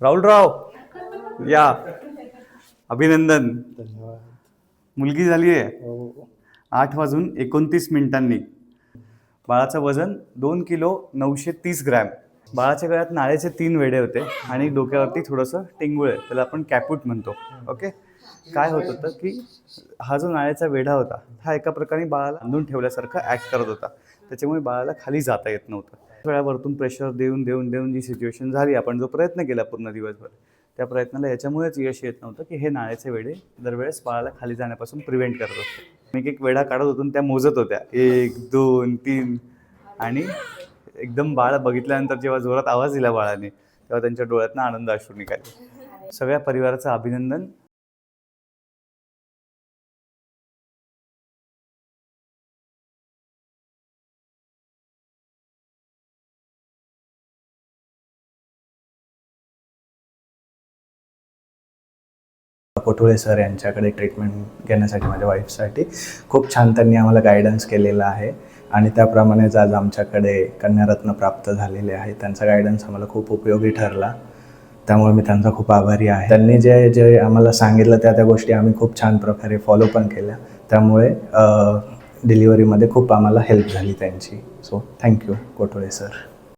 राहुलराव या, अभिनंदन. धन्यवाद. मुलगी झाली आहे. हो. 8:29 बाळाचं वजन 2 किलो 930 ग्रॅम. बाळाच्या गळ्यात नाळेचे 3 वेढे होते आणि डोक्यावरती थोडंसं टिंगूळ आहे, त्याला आपण कॅपूट म्हणतो. ओके. काय होत होतं की हा जो नाळेचा वेढा होता हा एका प्रकारे बाळाला बांधून ठेवल्यासारखं ॲक्ट करत होता, त्याच्यामुळे बाळाला खाली जाता येत नव्हतं. वेळा वरतून प्रेशर देऊन देऊन देऊन जी सिच्युएशन झाली, आपण जो प्रयत्न केला पूर्ण दिवसभर, त्या प्रयत्नाला याच्यामुळेच यश येत नव्हतं की हे नाळेचे वेढे दरवेळेस बाळाला खाली जाण्यापासून प्रिव्हेंट करत होते. मी एक वेढा काढत होतो, त्या मोजत होत्या 1 2 3 आणि एकदम बाळ बघितल्यानंतर जेव्हा जोरात आवाज दिला बाळाने, तेव्हा त्यांच्या डोळ्यातनं आनंद अश्रू निघाले. सगळ्या परिवाराचं अभिनंदन. कोठुळे सर यांच्याकडे ट्रीटमेंट घेण्यासाठी माझ्या वाईफसाठी खूप छान त्यांनी आम्हाला गायडन्स केलेला आहे आणि त्याप्रमाणेच आज आमच्याकडे कन्यारत्न प्राप्त झालेले आहे. त्यांचा गायडन्स आम्हाला खूप उपयोगी ठरला, त्यामुळे मी त्यांचा खूप आभारी आहे. त्यांनी जे जे आम्हाला सांगितलं त्या गोष्टी आम्ही खूप छान प्रकारे फॉलो पण केल्या, त्यामुळे डिलिव्हरीमध्ये खूप आम्हाला हेल्प झाली त्यांची. So thank you Kothule sir.